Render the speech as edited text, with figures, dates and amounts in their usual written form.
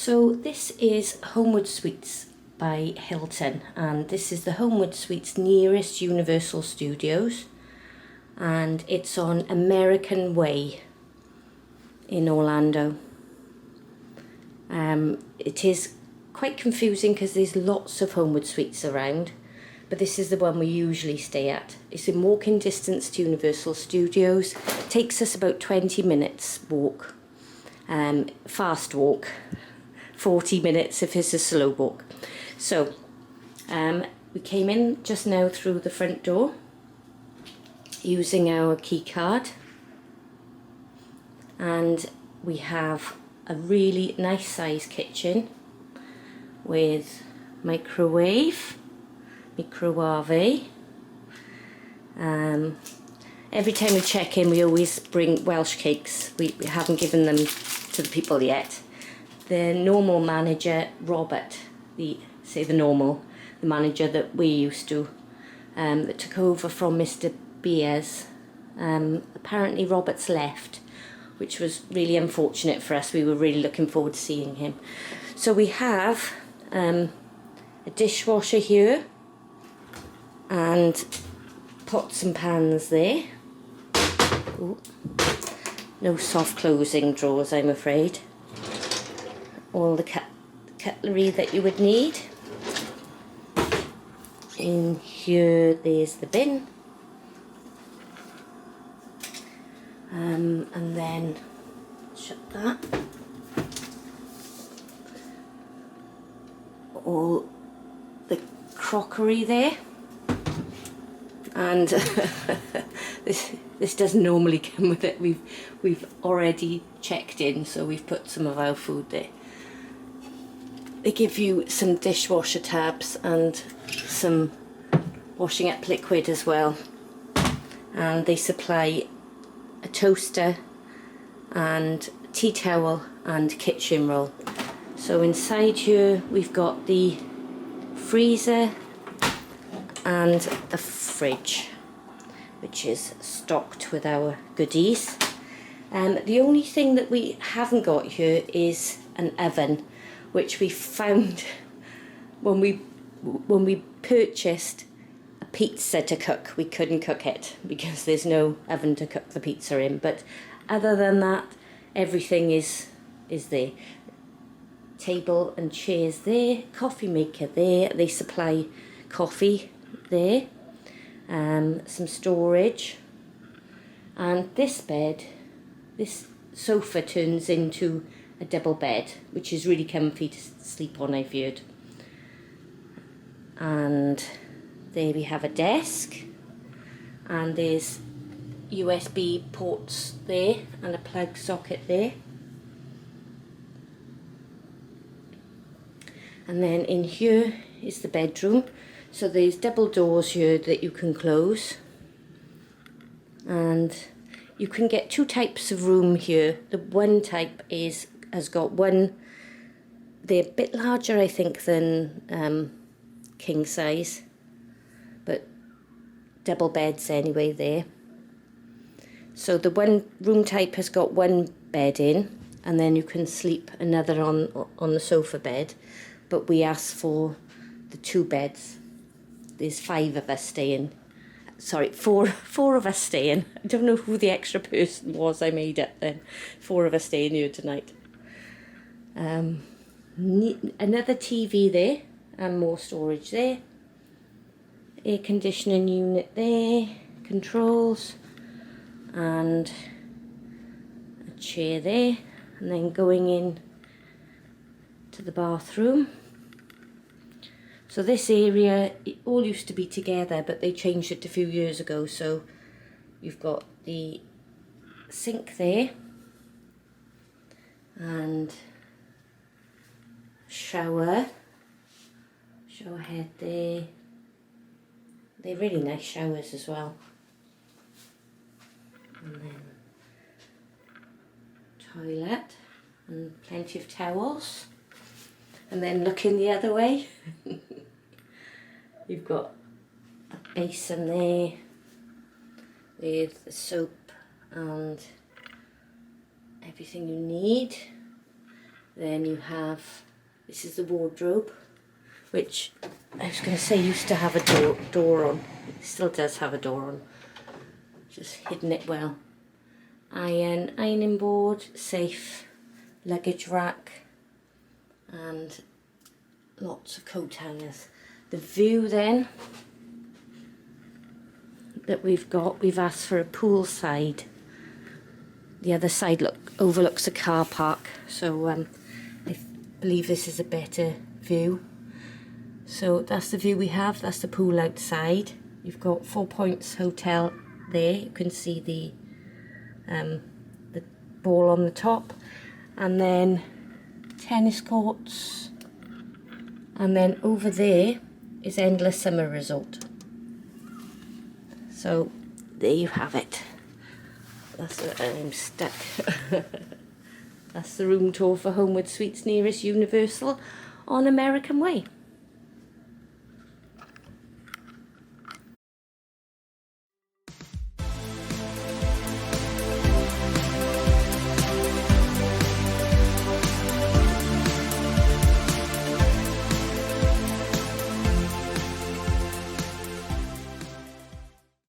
So this is Homewood Suites by Hilton, and this is the Homewood Suites nearest Universal Studios, and it's on American Way in Orlando. It is quite confusing because there's lots of Homewood Suites around, but this is the one we usually stay at. It's in walking distance to Universal Studios. It takes us about 20 minutes walk, fast walk, 40 minutes if it's a slow walk. So we came in just now through the front door using our key card, and we have a really nice size kitchen with microwave. Every time we check in, we always bring Welsh cakes. We haven't given them to the people yet. The normal manager, Robert, the manager that we used to, that took over from Mr. Beers. Apparently Robert's left, which was really unfortunate for us. We were really looking forward to seeing him. So we have a dishwasher here and pots and pans there. Ooh. No soft closing drawers, I'm afraid. All the cutlery that you would need. In here there's the bin. And then shut that. All the crockery there. And this doesn't normally come with it. We've already checked in, so we've put some of our food there. They give you some dishwasher tabs and some washing up liquid as well. And they supply a toaster and tea towel and kitchen roll. So inside here we've got the freezer and the fridge, which is stocked with our goodies. The only thing that we haven't got here is an oven, which we found when we purchased a pizza to cook. We couldn't cook it because there's no oven to cook the pizza in, but other than that everything is there. Table and chairs there, coffee maker there, they supply coffee there, some storage, and this sofa turns into a double bed, which is really comfy to sleep on, I've heard. And there we have a desk, and there's USB ports there and a plug socket there. And then in here is the bedroom. So there's double doors here that you can close, and you can get two types of room here. The one type has got one, they're a bit larger I think than king size, but double beds anyway there. So the one room type has got one bed in, and then you can sleep another on the sofa bed, but we asked for the two beds. There's 5 of us staying. Sorry, four of us staying. I don't know who the extra person was. I made it then. 4 of us staying here tonight. Another TV there and more storage there. Air conditioning unit there. Controls. And a chair there. And then going in to the bathroom. So this area, it all used to be together, but they changed it a few years ago. So you've got the sink there and shower head there. They're really nice showers as well. And then toilet and plenty of towels. And then looking the other way, you've got a basin there with the soap and everything you need. Then you have, this is the wardrobe, which I was going to say used to have a door on. It still does have a door on. Just hidden it well. Ironing board, safe, luggage rack, and lots of coat hangers. The view then that we've got, we've asked for a pool side. The other side overlooks a car park, so I believe this is a better view. So that's the view we have, that's the pool outside. You've got 4 Points Hotel there, you can see the ball on the top, and then tennis courts, and then over there is Endless Summer Resort. So there you have it. That's I'm stuck. That's the room tour for Homewood Suites nearest Universal on American Way.